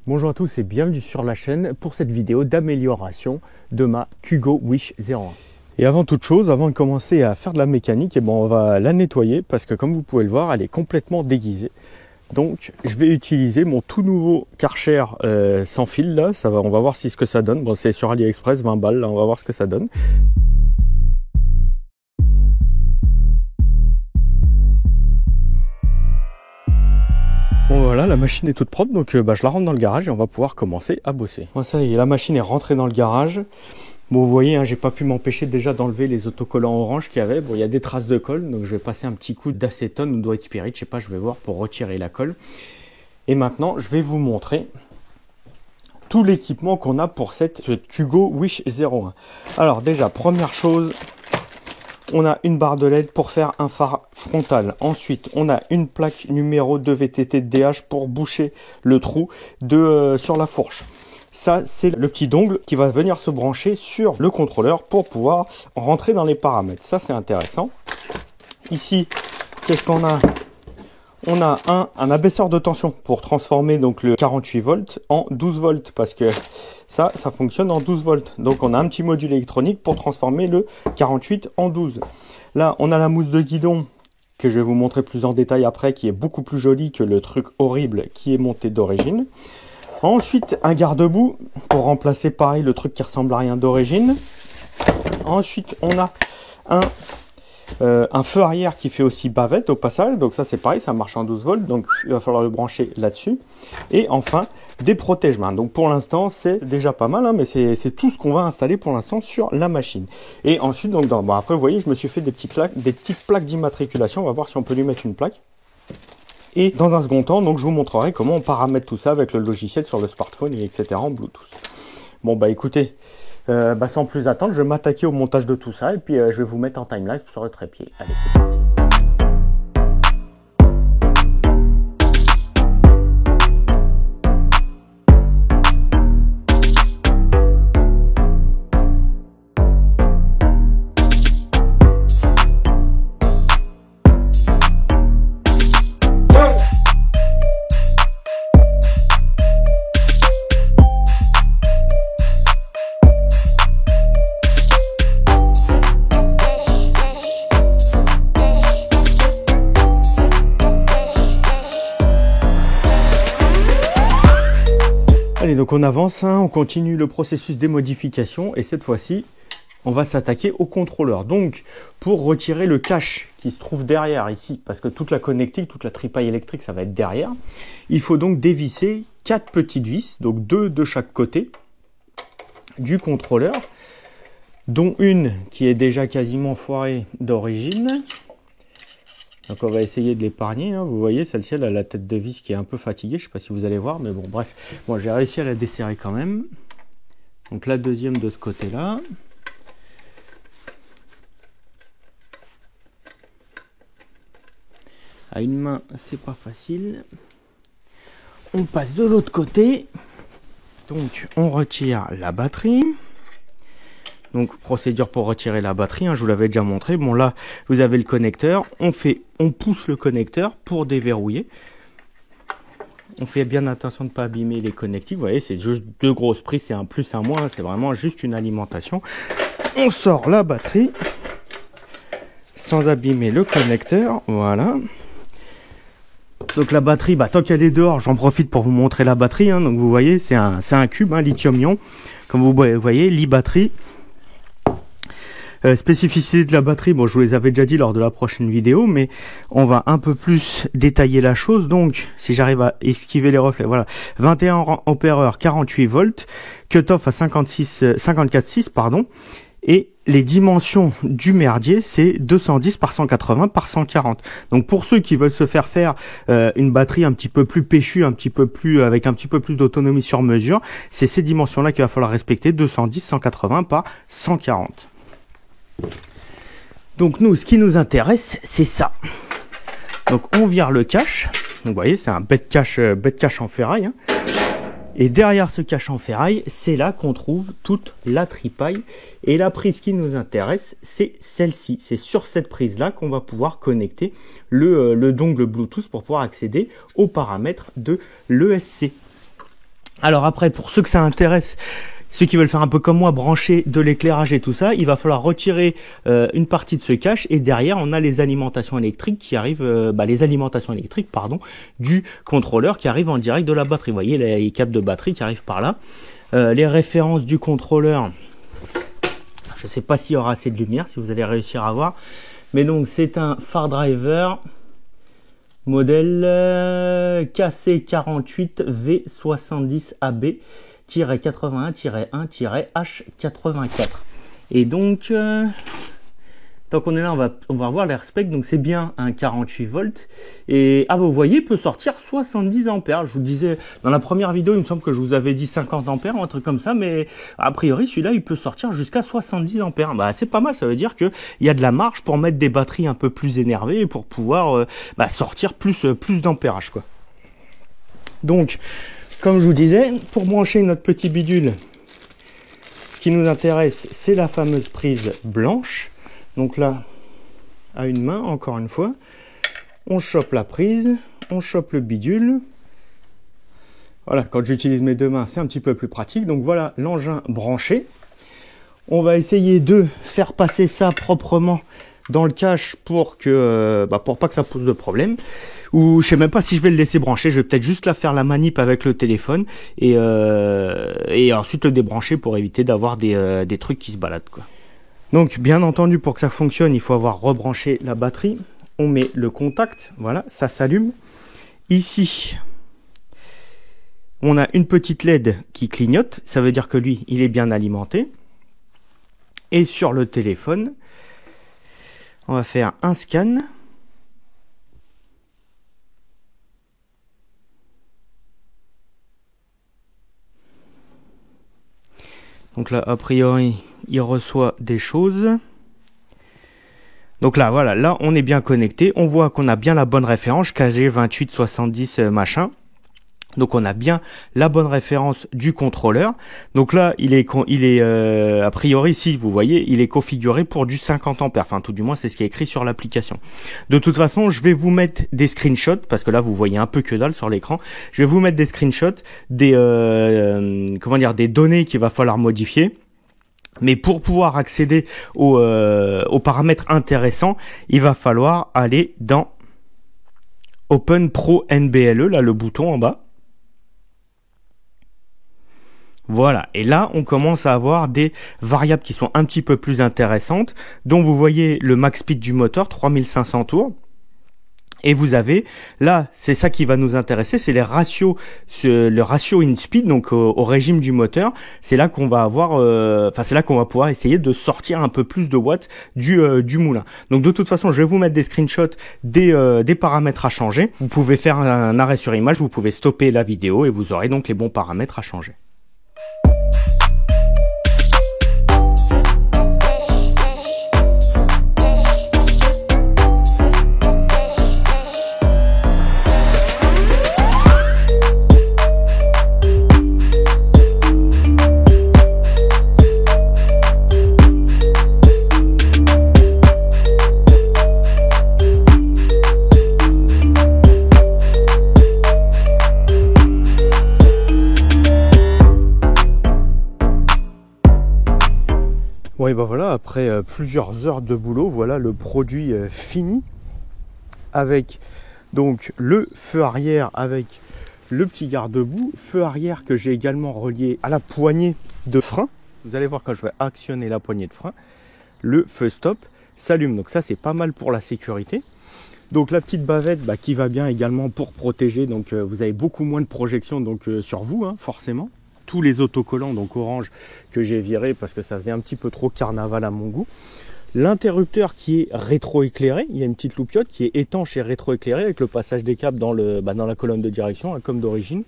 Bonjour à tous et bienvenue sur la chaîne pour cette vidéo d'amélioration de ma Kugo Wish 01. Et avant toute chose, avant de commencer à faire de la mécanique, on va la nettoyer parce que comme vous pouvez le voir, elle est complètement déguisée. Donc je vais utiliser mon tout nouveau Karcher sans fil là, on va voir ce que ça donne. Bon, c'est sur AliExpress, 20 balles, là, on va voir ce que ça donne. Bon voilà, la machine est toute propre, donc je la rentre dans le garage et on va pouvoir commencer à bosser. Bon, ça y est, la machine est rentrée dans le garage. Bon, vous voyez, hein, j'ai pas pu m'empêcher déjà d'enlever les autocollants orange qu'il y avait. Bon, il y a des traces de colle, donc je vais passer un petit coup d'acétone ou de white spirit, je sais pas, je vais voir pour retirer la colle. Et maintenant, je vais vous montrer tout l'équipement qu'on a pour cette Kugo Wish 01. Alors déjà, première chose, on a une barre de LED pour faire un phare frontal. Ensuite, on a une plaque numéro 2 VTT DH pour boucher le trou sur la fourche. Ça, c'est le petit dongle qui va venir se brancher sur le contrôleur pour pouvoir rentrer dans les paramètres. Ça, c'est intéressant. Ici, qu'est-ce qu'on a? On a un abaisseur de tension pour transformer donc le 48 volts en 12 volts parce que ça fonctionne en 12 volts. Donc on a un petit module électronique pour transformer le 48 en 12. Là, on a la mousse de guidon que je vais vous montrer plus en détail après, qui est beaucoup plus jolie que le truc horrible qui est monté d'origine. Ensuite, un garde-boue pour remplacer pareil le truc qui ressemble à rien d'origine. Ensuite, on a un feu arrière qui fait aussi bavette au passage, donc ça c'est pareil, ça marche en 12 volts, donc il va falloir le brancher là-dessus. Et enfin, des protège-mains. Donc pour l'instant, c'est déjà pas mal, hein, mais c'est tout ce qu'on va installer pour l'instant sur la machine. Et ensuite, donc après vous voyez, je me suis fait des petites plaques d'immatriculation, on va voir si on peut lui mettre une plaque. Et dans un second temps, donc je vous montrerai comment on paramètre tout ça avec le logiciel sur le smartphone et etc. en Bluetooth. Bon bah écoutez, sans plus attendre, je vais m'attaquer au montage de tout ça et puis je vais vous mettre en timelapse sur le trépied. Allez, c'est parti. Allez, donc on avance, hein, on continue le processus des modifications et cette fois-ci, on va s'attaquer au contrôleur. Donc, pour retirer le cache qui se trouve derrière ici, parce que toute la connectique, toute la tripaille électrique, ça va être derrière, il faut donc dévisser 4 petites vis, donc 2 de chaque côté du contrôleur, dont une qui est déjà quasiment foirée d'origine. Donc on va essayer de l'épargner, hein. Vous voyez, celle-ci elle a la tête de vis qui est un peu fatiguée, je ne sais pas si vous allez voir, mais bon bref, bon, j'ai réussi à la desserrer quand même. Donc la deuxième de ce côté-là. À une main, c'est pas facile. On passe de l'autre côté. Donc on retire la batterie. Donc procédure pour retirer la batterie, hein, je vous l'avais déjà montré. Bon là, vous avez le connecteur, on pousse le connecteur pour déverrouiller. On fait bien attention de ne pas abîmer les connectiques. Vous voyez, c'est juste 2 grosses prises, c'est un plus, un moins, c'est vraiment juste une alimentation. On sort la batterie sans abîmer le connecteur, voilà. Donc la batterie, tant qu'elle est dehors, j'en profite pour vous montrer la batterie, hein. Donc vous voyez, c'est un cube, hein, lithium-ion. Comme vous voyez, li-batterie. Spécificité de la batterie, bon je vous les avais déjà dit lors de la prochaine vidéo, mais on va un peu plus détailler la chose. Donc si j'arrive à esquiver les reflets, voilà, 21 ampères, 48 volts, cut-off à 54,6 pardon, et les dimensions du merdier c'est 210 par 180 par 140. Donc pour ceux qui veulent se faire une batterie un petit peu plus péchue, avec un petit peu plus d'autonomie sur mesure, c'est ces dimensions là qu'il va falloir respecter, 210 180 par 140. Donc nous, ce qui nous intéresse, c'est ça. Donc on vire le cache. Donc vous voyez, c'est un bête cache en ferraille, hein. Et derrière ce cache en ferraille, c'est là qu'on trouve toute la tripaille. Et la prise qui nous intéresse, c'est celle-ci. C'est sur cette prise-là qu'on va pouvoir connecter le dongle Bluetooth pour pouvoir accéder aux paramètres de l'ESC. Alors après, pour ceux que ça intéresse, ceux qui veulent faire un peu comme moi, brancher de l'éclairage et tout ça, il va falloir retirer une partie de ce cache et derrière on a les alimentations électriques qui arrivent, du contrôleur qui arrivent en direct de la batterie. Vous voyez les câbles de batterie qui arrivent par là. Les références du contrôleur, je ne sais pas s'il y aura assez de lumière, si vous allez réussir à voir, mais donc c'est un Far Driver modèle KC48V70AB. 81-1-H84. Et donc, tant qu'on est là, on va voir l'air spec. Donc c'est bien un 48 volts. Et vous voyez, il peut sortir 70 ampères. Je vous disais, dans la première vidéo, il me semble que je vous avais dit 50 ampères ou un truc comme ça. Mais a priori, celui-là, il peut sortir jusqu'à 70 ampères. C'est pas mal. Ça veut dire qu'il y a de la marge pour mettre des batteries un peu plus énervées et pour pouvoir sortir plus d'ampérage, quoi. Donc, comme je vous disais, pour brancher notre petit bidule, ce qui nous intéresse, c'est la fameuse prise blanche. Donc là, à une main, encore une fois, on chope la prise, on chope le bidule. Voilà, quand j'utilise mes deux mains, c'est un petit peu plus pratique. Donc voilà l'engin branché. On va essayer de faire passer ça proprement dans le cache pour pas que ça pose de problème. Ou je sais même pas si je vais le laisser brancher, je vais peut-être juste faire la manip avec le téléphone et ensuite le débrancher pour éviter d'avoir des trucs qui se baladent, quoi. Donc bien entendu, pour que ça fonctionne, il faut avoir rebranché la batterie. On met le contact, voilà, ça s'allume. Ici, on a une petite LED qui clignote, ça veut dire que lui, il est bien alimenté. Et sur le téléphone, on va faire un scan. Donc là, a priori, il reçoit des choses. Donc là, voilà, là, on est bien connecté. On voit qu'on a bien la bonne référence, KG2870 machin. Donc on a bien la bonne référence du contrôleur. Donc là, il est a priori, ici, vous voyez, il est configuré pour du 50 ampères. Enfin, tout du moins, c'est ce qui est écrit sur l'application. De toute façon, je vais vous mettre des screenshots, parce que là, vous voyez un peu que dalle sur l'écran. Je vais vous mettre des screenshots, des données qu'il va falloir modifier. Mais pour pouvoir accéder aux paramètres intéressants, il va falloir aller dans Open Pro NBLE, là, le bouton en bas. Voilà, et là on commence à avoir des variables qui sont un petit peu plus intéressantes, dont vous voyez le max speed du moteur, 3500 tours. Et vous avez, là, c'est ça qui va nous intéresser, c'est les ratios, le ratio in speed, donc au régime du moteur. C'est là qu'on va avoir, c'est là qu'on va pouvoir essayer de sortir un peu plus de watts du moulin. Donc de toute façon, je vais vous mettre des screenshots des paramètres à changer. Vous pouvez faire un arrêt sur image, vous pouvez stopper la vidéo et vous aurez donc les bons paramètres à changer. Oui, voilà, après plusieurs heures de boulot, voilà le produit fini avec donc le feu arrière avec le petit garde-boue, feu arrière que j'ai également relié à la poignée de frein. Vous allez voir quand je vais actionner la poignée de frein, le feu stop s'allume. Donc ça, c'est pas mal pour la sécurité. Donc la petite bavette qui va bien également pour protéger. Donc vous avez beaucoup moins de projection donc sur vous, hein, forcément. Tous les autocollants donc orange que j'ai viré parce que ça faisait un petit peu trop carnaval à mon goût. L'interrupteur qui est rétroéclairé, il y a une petite loupiote qui est étanche et rétroéclairée avec le passage des câbles dans la colonne de direction, hein, comme d'origine.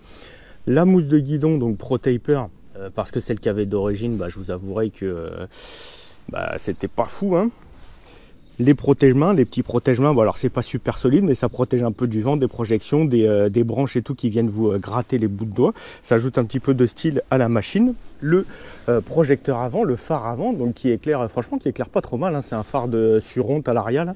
La mousse de guidon, donc Pro Taper, parce que celle qu'il y avait d'origine, je vous avouerai que c'était pas fou, hein. Les protège-mains, les petits protège-mains, alors c'est pas super solide, mais ça protège un peu du vent, des projections, des branches et tout qui viennent vous gratter les bouts de doigts. Ça ajoute un petit peu de style à la machine. Le projecteur avant, le phare avant, donc qui éclaire, franchement qui éclaire pas trop mal, hein. C'est un phare de Suronte à l'arrière,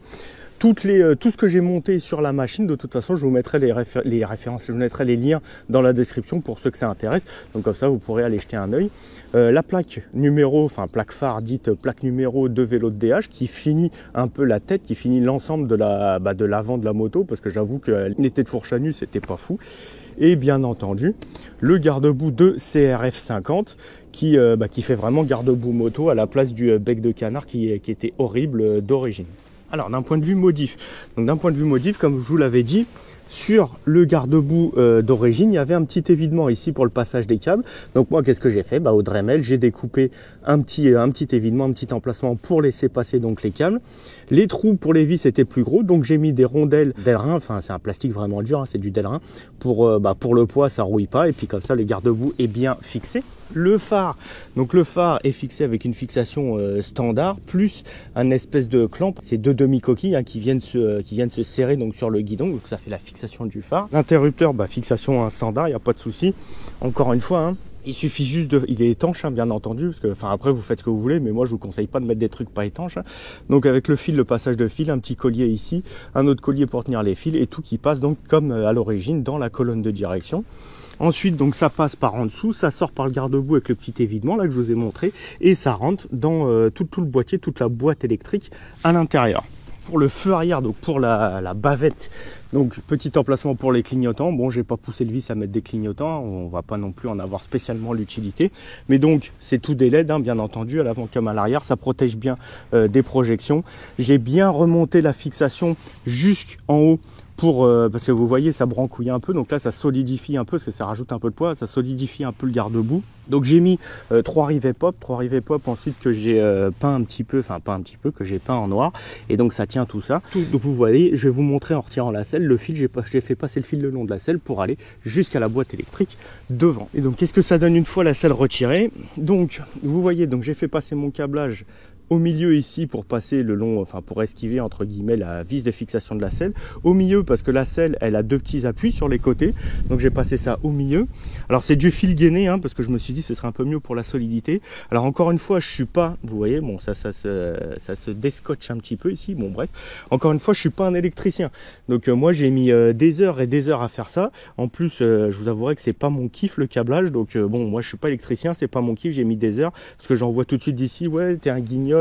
tout ce que j'ai monté sur la machine, de toute façon, je vous mettrai les références, je vous mettrai les liens dans la description pour ceux que ça intéresse. Donc comme ça, vous pourrez aller jeter un œil. La plaque numéro, enfin plaque phare dite plaque numéro de vélo de DH qui finit un peu la tête, qui finit l'ensemble de l'avant de la moto, parce que j'avoue qu'une était de fourche à nu, c'était pas fou. Et bien entendu, le garde-boue de CRF 50 qui fait vraiment garde-boue moto à la place du bec de canard qui était horrible d'origine. Alors d'un point de vue modif, comme je vous l'avais dit, sur le garde-boue d'origine, il y avait un petit évidement ici pour le passage des câbles. Donc moi, qu'est-ce que j'ai fait? Au Dremel, j'ai découpé un petit évidement, un petit emplacement pour laisser passer donc les câbles. Les trous pour les vis étaient plus gros, donc j'ai mis des rondelles d'Elrin. Enfin, c'est un plastique vraiment dur, hein, c'est du d'Elrin. Pour le poids, ça rouille pas. Et puis comme ça, le garde-boue est bien fixé. Le phare, donc le phare est fixé avec une fixation standard plus un espèce de clamp, c'est deux demi-coquilles hein, qui viennent se serrer donc sur le guidon, donc ça fait la fixation du phare. L'interrupteur, fixation standard, il n'y a pas de souci. Encore une fois, hein, il suffit juste il est étanche hein, bien entendu, parce que après vous faites ce que vous voulez, mais moi je vous conseille pas de mettre des trucs pas étanches. Hein. Donc avec le fil, le passage de fil, un petit collier ici, un autre collier pour tenir les fils et tout qui passe donc comme à l'origine dans la colonne de direction. Ensuite, donc ça passe par en dessous, ça sort par le garde-boue avec le petit évidement là que je vous ai montré et ça rentre dans tout le boîtier, toute la boîte électrique à l'intérieur. Pour le feu arrière, donc pour la bavette, donc petit emplacement pour les clignotants. Bon, j'ai pas poussé le vis à mettre des clignotants, on va pas non plus en avoir spécialement l'utilité. Mais donc c'est tout des LED, hein, bien entendu, à l'avant comme à l'arrière, ça protège bien des projections. J'ai bien remonté la fixation jusqu'en haut. Parce que vous voyez ça brancouille un peu, donc là ça solidifie un peu parce que ça rajoute un peu de poids, ça solidifie un peu le garde-boue. Donc j'ai mis 3 rivets pop ensuite que j'ai peint que j'ai peint en noir et donc ça tient tout ça. Donc vous voyez, je vais vous montrer en retirant la selle, le fil, j'ai fait passer le fil le long de la selle pour aller jusqu'à la boîte électrique devant. Et donc qu'est-ce que ça donne une fois la selle retirée? Donc vous voyez, donc j'ai fait passer mon câblage au milieu ici pour passer le long, pour esquiver entre guillemets la vis de fixation de la selle. Au milieu parce que la selle elle a deux petits appuis sur les côtés, donc j'ai passé ça au milieu. Alors c'est du fil gainé hein, parce que je me suis dit ce serait un peu mieux pour la solidité. Alors encore une fois je suis pas, vous voyez, bon ça se déscotche un petit peu ici, bon bref. Encore une fois je suis pas un électricien, donc moi j'ai mis des heures et des heures à faire ça. En plus je vous avouerai que c'est pas mon kiff le câblage, donc bon moi je suis pas électricien, c'est pas mon kiff, j'ai mis des heures parce que j'en vois tout de suite d'ici, ouais t'es un guignol.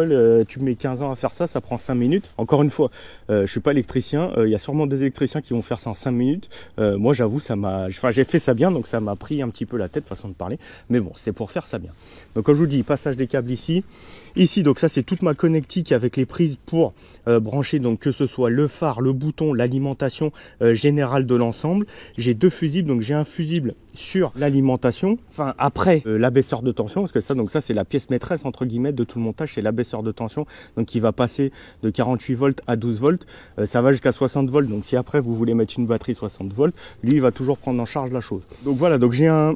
Tu mets 15 ans à faire ça, ça prend 5 minutes. Encore une fois, je suis pas électricien. Il y a sûrement des électriciens qui vont faire ça en 5 minutes. Moi, j'avoue, j'ai fait ça bien, donc ça m'a pris un petit peu la tête, façon de parler. Mais bon, c'était pour faire ça bien. Donc, comme je vous dis, passage des câbles ici. Ici, donc ça, c'est toute ma connectique avec les prises pour brancher, donc que ce soit le phare, le bouton, l'alimentation générale de l'ensemble. J'ai deux fusibles, donc j'ai un fusible sur l'alimentation, après l'abaisseur de tension, parce que ça c'est la pièce maîtresse entre guillemets de tout le montage, c'est l'abaisseur de tension, donc qui va passer de 48 volts à 12 volts, ça va jusqu'à 60 volts, donc si après vous voulez mettre une batterie 60 volts, lui il va toujours prendre en charge la chose. Donc voilà, donc j'ai un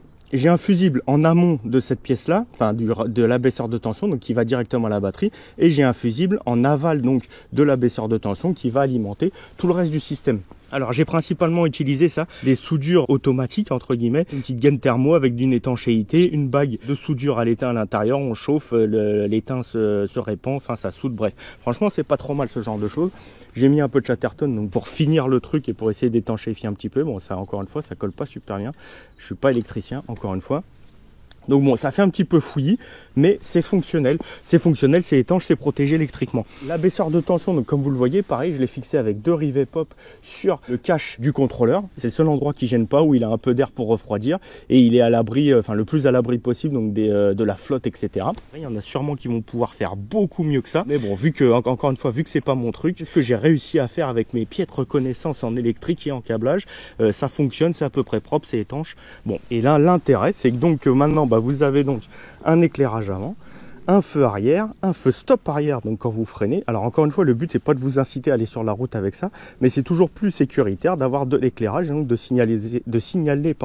fusible en amont de cette pièce-là, de l'abaisseur de tension, donc qui va directement à la batterie, et j'ai un fusible en aval donc de l'abaisseur de tension qui va alimenter tout le reste du système. Alors j'ai principalement utilisé ça, des soudures automatiques entre guillemets, une petite gaine thermo avec d'une étanchéité, une bague de soudure à l'étain à l'intérieur, on chauffe, l'étain se répand, ça soude, bref. Franchement c'est pas trop mal ce genre de choses. J'ai mis un peu de Chatterton donc pour finir le truc et pour essayer d'étanchéifier un petit peu. Bon ça encore une fois ça colle pas super bien, je suis pas électricien encore une fois. Donc bon, ça fait un petit peu fouillis, mais c'est fonctionnel. C'est fonctionnel, c'est étanche, c'est protégé électriquement. L'abaisseur de tension, donc comme vous le voyez, pareil, je l'ai fixé avec deux rivets pop sur le cache du contrôleur. C'est le seul endroit qui gêne pas, où il a un peu d'air pour refroidir. Et il est à l'abri, le plus à l'abri possible, donc de la flotte, etc. Il y en a sûrement qui vont pouvoir faire beaucoup mieux que ça. Mais bon, encore une fois, vu que c'est pas mon truc, ce que j'ai réussi à faire avec mes piètres connaissances en électrique et en câblage, ça fonctionne, c'est à peu près propre, c'est étanche. Bon, et là, l'intérêt, c'est que donc maintenant, vous avez donc un éclairage avant, un feu arrière, un feu stop arrière, donc quand vous freinez. Alors encore une fois, le but c'est pas de vous inciter à aller sur la route avec ça, mais c'est toujours plus sécuritaire d'avoir de l'éclairage, donc de signaler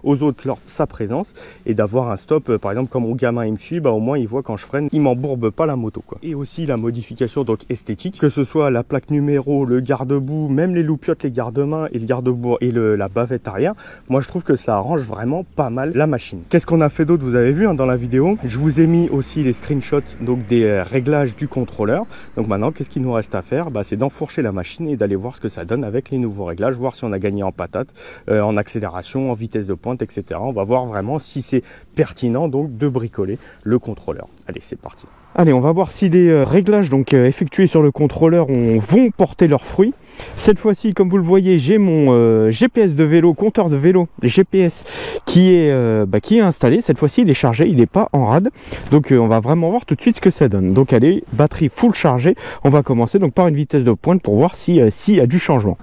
aux autres sa présence et d'avoir un stop, par exemple quand mon gamin il me suit, au moins il voit quand je freine, il m'embourbe pas la moto quoi. Et aussi la modification donc esthétique, que ce soit la plaque numéro, le garde-boue, même les loupiottes, les garde-mains et le garde-boue et la bavette arrière, moi je trouve que ça arrange vraiment pas mal la machine. Qu'est-ce qu'on a fait d'autre? Vous avez vu dans la vidéo, je vous ai mis aussi les screenshot donc des réglages du contrôleur. Donc maintenant, qu'est-ce qu'il nous reste à faire? C'est d'enfourcher la machine et d'aller voir ce que ça donne avec les nouveaux réglages, voir si on a gagné en patate, en accélération, en vitesse de pointe, etc. On va voir vraiment si c'est pertinent donc de bricoler le contrôleur. Allez, c'est parti. Allez, on va voir si les réglages donc effectués sur le contrôleur vont porter leurs fruits. Cette fois-ci, comme vous le voyez, j'ai mon GPS de vélo, compteur de vélo GPS qui est installé. Cette fois-ci, il est chargé, il n'est pas en rade. Donc on va vraiment voir tout de suite ce que ça donne. Donc allez, batterie full chargée. On va commencer donc par une vitesse de pointe pour voir s'il y a du changement.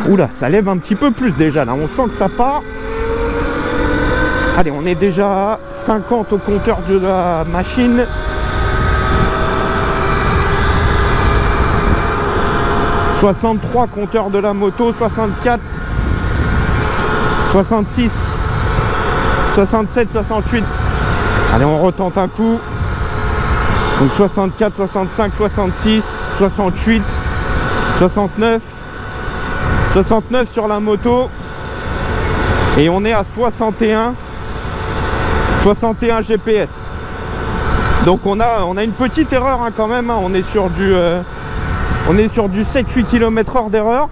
Oula, ça lève un petit peu plus déjà. Là, on sent que ça part. Allez, on est déjà à 50 au compteur de la machine. « 63 compteur de la moto, 64, 66, 67, 68. » Allez, on retente un coup. Donc 64, 65, 66, 68, 69, 69 sur la moto. Et on est à 61 GPS. Donc on a une petite erreur quand même, hein. On est sur du 7-8 km/h d'erreur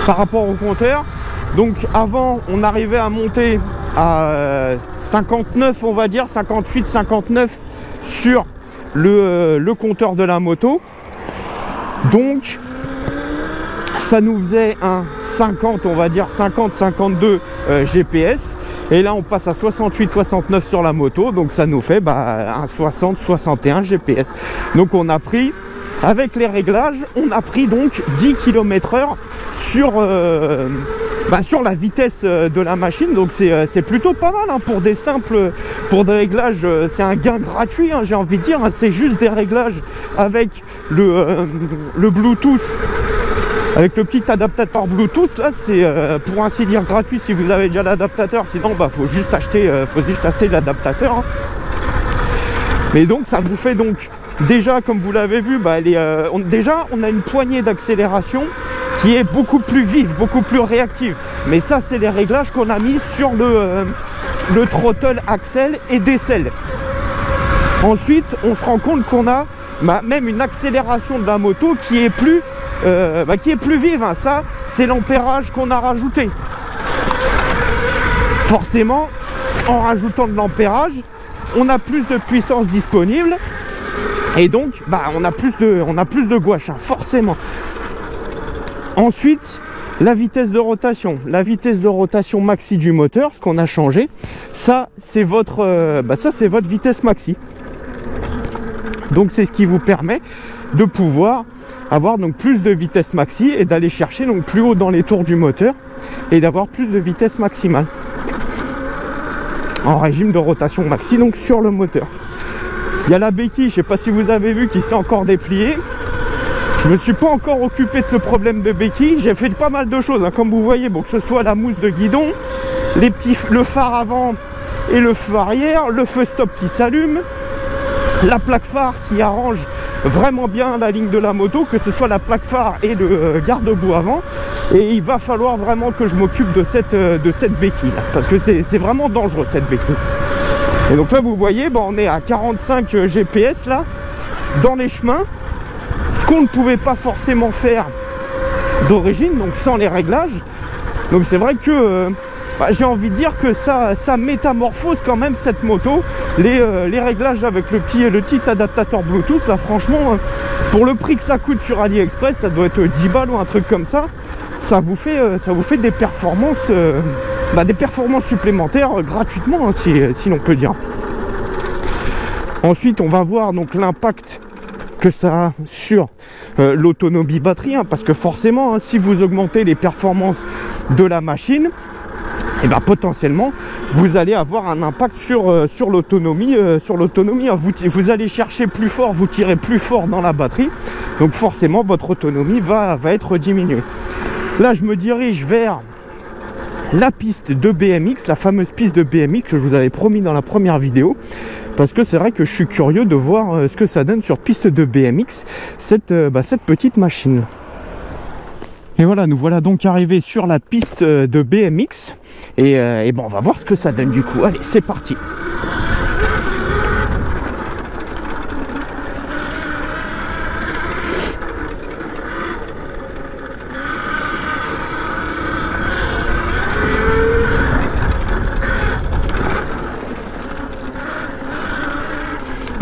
par rapport au compteur. Donc avant on arrivait à monter à 59, on va dire 58, 59 sur le compteur de la moto. Donc ça nous faisait un 50, on va dire 50-52 GPS. Et là on passe à 68-69 sur la moto. Donc ça nous fait un 60-61 GPS. Donc on a pris, avec les réglages, on a pris donc 10 km/h sur la vitesse de la machine. Donc c'est plutôt pas mal, hein, pour des réglages. C'est un gain gratuit, hein, j'ai envie de dire. C'est juste des réglages avec le Bluetooth. Avec le petit adaptateur Bluetooth, là, c'est pour ainsi dire gratuit si vous avez déjà l'adaptateur. Sinon, faut juste acheter l'adaptateur. Hein. Mais donc, ça vous fait donc déjà, comme vous l'avez vu, on a une poignée d'accélération qui est beaucoup plus vive, beaucoup plus réactive. Mais ça, c'est les réglages qu'on a mis sur le throttle axle et décelle. Ensuite, on se rend compte qu'on a même une accélération de la moto qui est plus vive, hein. Ça, c'est l'ampérage qu'on a rajouté. Forcément, en rajoutant de l'ampérage, on a plus de puissance disponible et donc on a plus de gouache, hein, forcément. Ensuite, la vitesse de rotation maxi du moteur, ce qu'on a changé, ça c'est votre vitesse maxi. Donc c'est ce qui vous permet de pouvoir avoir donc plus de vitesse maxi et d'aller chercher donc plus haut dans les tours du moteur et d'avoir plus de vitesse maximale en régime de rotation maxi, donc sur le moteur. Il y a la béquille, je ne sais pas si vous avez vu, qui s'est encore dépliée. Je me suis pas encore occupé de ce problème de béquille. J'ai fait pas mal de choses, hein, comme vous voyez, que ce soit la mousse de guidon, le phare avant et le feu arrière, le feu stop qui s'allume, la plaque phare qui arrange vraiment bien la ligne de la moto, que ce soit la plaque phare et le garde-boue avant. Et il va falloir vraiment que je m'occupe de cette béquille là, parce que c'est vraiment dangereux cette béquille. Et donc là vous voyez, on est à 45 GPS là dans les chemins, ce qu'on ne pouvait pas forcément faire d'origine, donc sans les réglages. Donc c'est vrai que j'ai envie de dire que ça métamorphose quand même cette moto. Les réglages avec le petit adaptateur Bluetooth là, franchement, pour le prix que ça coûte sur AliExpress, ça doit être 10 balles ou un truc comme ça. Ça vous fait des performances supplémentaires gratuitement, hein, si l'on peut dire. Ensuite on va voir donc l'impact que ça a sur l'autonomie batterie, hein, parce que forcément, hein, si vous augmentez les performances de la machine, et potentiellement vous allez avoir un impact sur l'autonomie. Hein. Vous allez chercher plus fort, vous tirez plus fort dans la batterie, donc forcément votre autonomie va être diminuée. Là je me dirige vers la piste de BMX, la fameuse piste de BMX que je vous avais promis dans la première vidéo, parce que c'est vrai que je suis curieux de voir ce que ça donne sur piste de BMX, cette petite machine. Et voilà, nous voilà donc arrivés sur la piste de BMX et on va voir ce que ça donne du coup. Allez, c'est parti.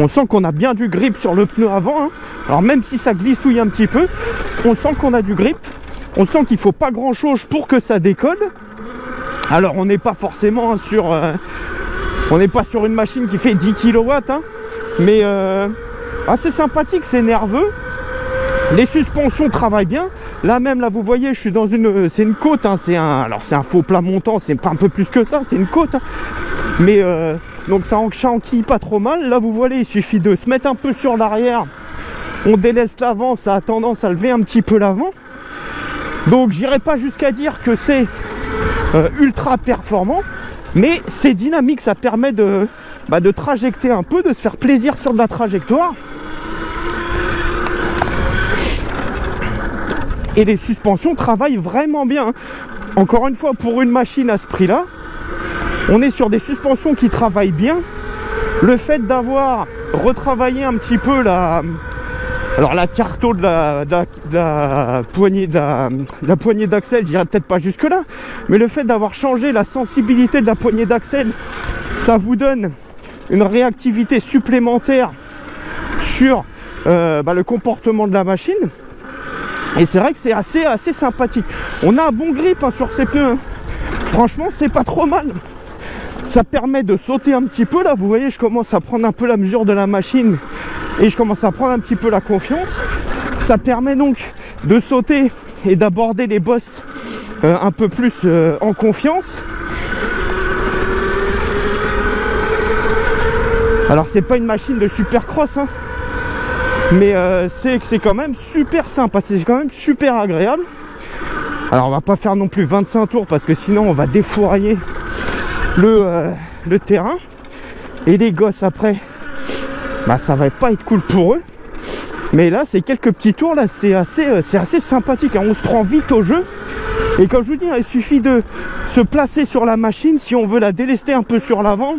On sent qu'on a bien du grip sur le pneu avant, hein. Alors même si ça glissouille un petit peu, on sent qu'on a du grip. On sent qu'il ne faut pas grand chose pour que ça décolle. Alors on n'est pas forcément sur on n'est pas sur une machine qui fait 10 kW, hein, mais assez sympathique, c'est nerveux. Les suspensions travaillent bien. Là même, là vous voyez, je suis dans une, c'est une côte, hein, c'est un faux plat montant, c'est pas un peu plus que ça, c'est une côte, hein. Mais donc ça enquille pas trop mal. Là vous voyez, il suffit de se mettre un peu sur l'arrière, on délaisse l'avant, ça a tendance à lever un petit peu l'avant. Donc j'irai pas jusqu'à dire que c'est ultra performant, mais c'est dynamique, ça permet de trajecter un peu, de se faire plaisir sur de la trajectoire. Et les suspensions travaillent vraiment bien. Encore une fois, pour une machine à ce prix-là, on est sur des suspensions qui travaillent bien. Le fait d'avoir retravaillé un petit peu la carto de la poignée d'axel, j'irai peut-être pas jusque là, mais le fait d'avoir changé la sensibilité de la poignée d'axel, ça vous donne une réactivité supplémentaire sur le comportement de la machine. Et c'est vrai que c'est assez sympathique. On a un bon grip, hein, sur ces pneus, hein. Franchement, c'est pas trop mal. Ça permet de sauter un petit peu. Là, vous voyez, je commence à prendre un peu la mesure de la machine et je commence à prendre un petit peu la confiance. Ça permet donc de sauter et d'aborder les bosses un peu plus en confiance. Alors, c'est pas une machine de supercross, hein, mais c'est quand même super sympa, c'est quand même super agréable. Alors on va pas faire non plus 25 tours parce que sinon on va défourailler le terrain. Et les gosses après, ça va pas être cool pour eux. Mais là c'est quelques petits tours, là c'est assez sympathique, hein. On se prend vite au jeu. Et comme je vous dis, il suffit de se placer sur la machine si on veut la délester un peu sur l'avant.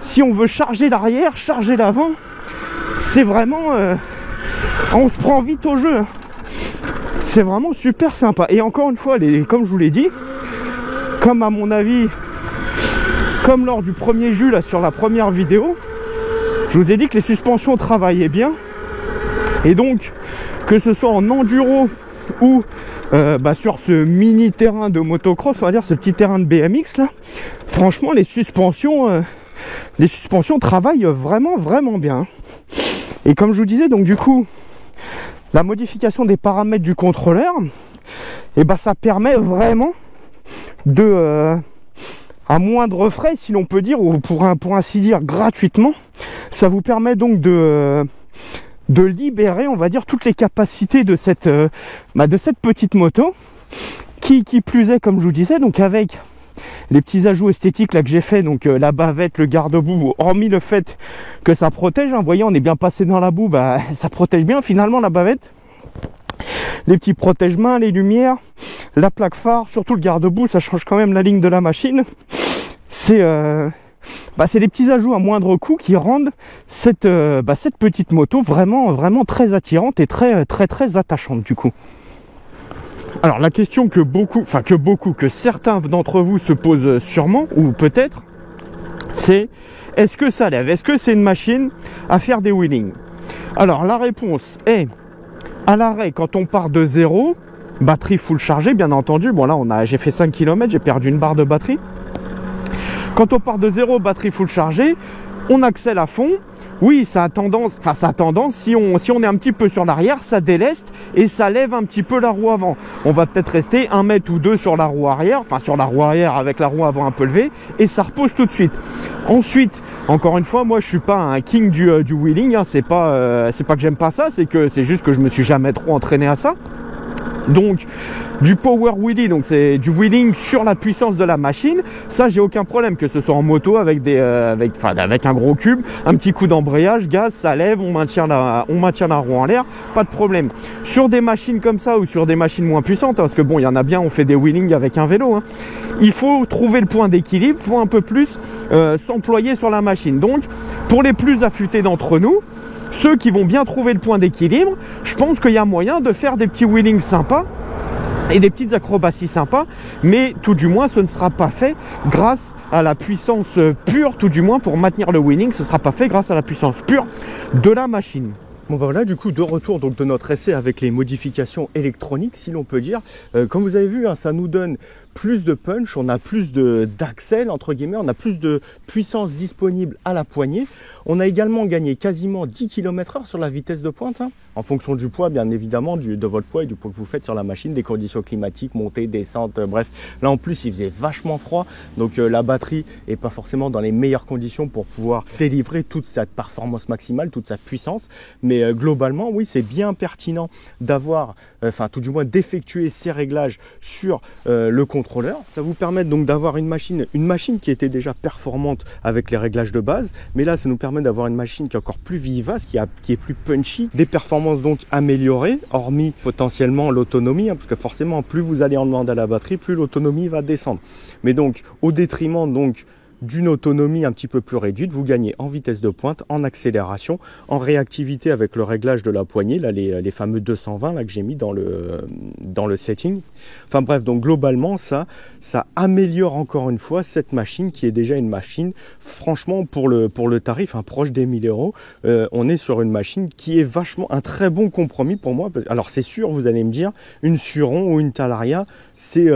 Si on veut charger l'arrière, charger l'avant. C'est vraiment... on se prend vite au jeu, hein. C'est vraiment super sympa. Et encore une fois, comme je vous l'ai dit, comme à mon avis, comme lors du 1er jus là, sur la première vidéo, je vous ai dit que les suspensions travaillaient bien. Et donc, que ce soit en enduro ou sur ce mini terrain de motocross, on va dire ce petit terrain de BMX là, franchement les suspensions travaillent vraiment bien. Et comme je vous disais, donc du coup, la modification des paramètres du contrôleur, ça permet vraiment de, à moindre frais, si l'on peut dire, ou pour ainsi dire gratuitement, ça vous permet donc de libérer, on va dire, toutes les capacités de cette petite moto, qui plus est, comme je vous disais, donc avec les petits ajouts esthétiques là que j'ai fait, donc la bavette, le garde-boue, hormis le fait que ça protège, hein, vous voyez, on est bien passé dans la boue, ça protège bien finalement la bavette. Les petits protège-mains, les lumières, la plaque phare, surtout le garde-boue, ça change quand même la ligne de la machine. C'est des petits ajouts à moindre coût qui rendent cette petite moto vraiment très attirante et très attachante du coup. Alors la question que certains d'entre vous se posent sûrement, ou peut-être, c'est est-ce que ça lève? Est-ce que c'est une machine à faire des wheelings? Alors la réponse est, à l'arrêt, quand on part de zéro, batterie full chargée bien entendu, bon là j'ai fait 5 km, j'ai perdu une barre de batterie. Quand on part de zéro, batterie full chargée, on accèle à fond. Oui, ça a tendance, si on est un petit peu sur l'arrière, ça déleste et ça lève un petit peu la roue avant. On va peut-être rester 1 mètre ou 2 sur la roue arrière, sur la roue arrière avec la roue avant un peu levée, et ça repose tout de suite. Ensuite, encore une fois, moi je suis pas un king du wheeling, hein, c'est pas que j'aime pas ça, c'est juste que je me suis jamais trop entraîné à ça. Donc du power wheelie, donc c'est du wheeling sur la puissance de la machine, ça j'ai aucun problème, que ce soit en moto avec un gros cube, un petit coup d'embrayage, gaz, ça lève, on maintient la roue en l'air, pas de problème. Sur des machines comme ça ou sur des machines moins puissantes, hein, parce que bon, il y en a bien, on fait des wheelings avec un vélo, hein, il faut trouver le point d'équilibre, il faut un peu plus s'employer sur la machine. Donc pour les plus affûtés d'entre nous, ceux qui vont bien trouver le point d'équilibre, je pense qu'il y a moyen de faire des petits wheelings sympas et des petites acrobaties sympas, mais tout du moins ce ne sera pas fait grâce à la puissance pure, tout du moins pour maintenir le winning, ce ne sera pas fait grâce à la puissance pure de la machine. Bon bah voilà, du coup de retour donc de notre essai avec les modifications électroniques, si l'on peut dire. Comme vous avez vu, hein, ça nous donne plus de punch, on a plus d'axel entre guillemets, on a plus de puissance disponible à la poignée. On a également gagné quasiment 10 km/h sur la vitesse de pointe, hein, en fonction du poids bien évidemment, de votre poids et du poids que vous faites sur la machine, des conditions climatiques, montée, descente, bref. Là en plus il faisait vachement froid, donc la batterie est pas forcément dans les meilleures conditions pour pouvoir délivrer toute sa performance maximale, toute sa puissance. Mais globalement, oui, c'est bien pertinent d'avoir, enfin tout du moins d'effectuer ces réglages sur le contrôleur. Ça vous permet donc d'avoir une machine qui était déjà performante avec les réglages de base, mais là ça nous permet d'avoir une machine qui est encore plus vivace, qui est plus punchy, des performances donc améliorées, hormis potentiellement l'autonomie, hein, parce que forcément plus vous allez en demander à la batterie, plus l'autonomie va descendre. Mais donc au détriment donc d'une autonomie un petit peu plus réduite, vous gagnez en vitesse de pointe, en accélération, en réactivité avec le réglage de la poignée, là les fameux 220 là que j'ai mis dans le setting. Enfin bref, donc globalement ça améliore encore une fois cette machine qui est déjà une machine, franchement pour le tarif proche des 1000 €, on est sur une machine qui est vachement un très bon compromis pour moi. Alors c'est sûr, vous allez me dire, une Suron ou une Talaria, c'est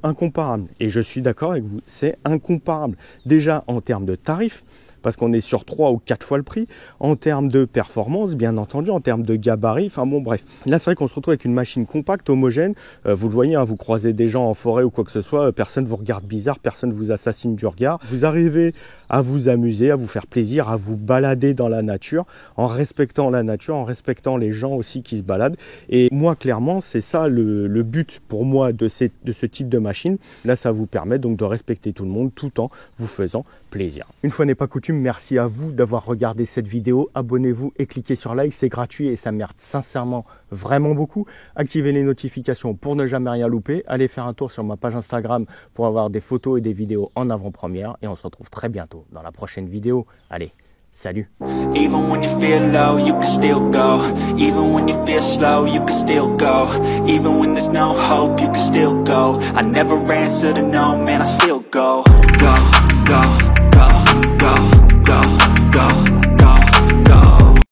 incomparable. Et je suis d'accord avec vous, c'est incomparable. Déjà en termes de tarifs, parce qu'on est sur 3 ou 4 fois le prix, en termes de performance, bien entendu, en termes de gabarit, enfin bon bref. Là c'est vrai qu'on se retrouve avec une machine compacte, homogène, vous le voyez, hein, vous croisez des gens en forêt ou quoi que ce soit, personne vous regarde bizarre, personne vous assassine du regard, vous arrivez à vous amuser, à vous faire plaisir, à vous balader dans la nature, en respectant la nature, en respectant les gens aussi qui se baladent. Et moi clairement c'est ça le but pour moi de ce type de machine. Là ça vous permet donc de respecter tout le monde tout en vous faisant plaisir. Une fois n'est pas coutume, merci à vous d'avoir regardé cette vidéo. Abonnez-vous et cliquez sur like, c'est gratuit et ça m'aide sincèrement vraiment beaucoup. Activez les notifications pour ne jamais rien louper. Allez faire un tour sur ma page Instagram pour avoir des photos et des vidéos en avant-première. Et on se retrouve très bientôt dans la prochaine vidéo. Allez, salut! Even when you feel low, you can still go. Even when you feel slow, you can still go. Even when there's no hope, you can still go. I never answer to no, man, I still go. Go, go.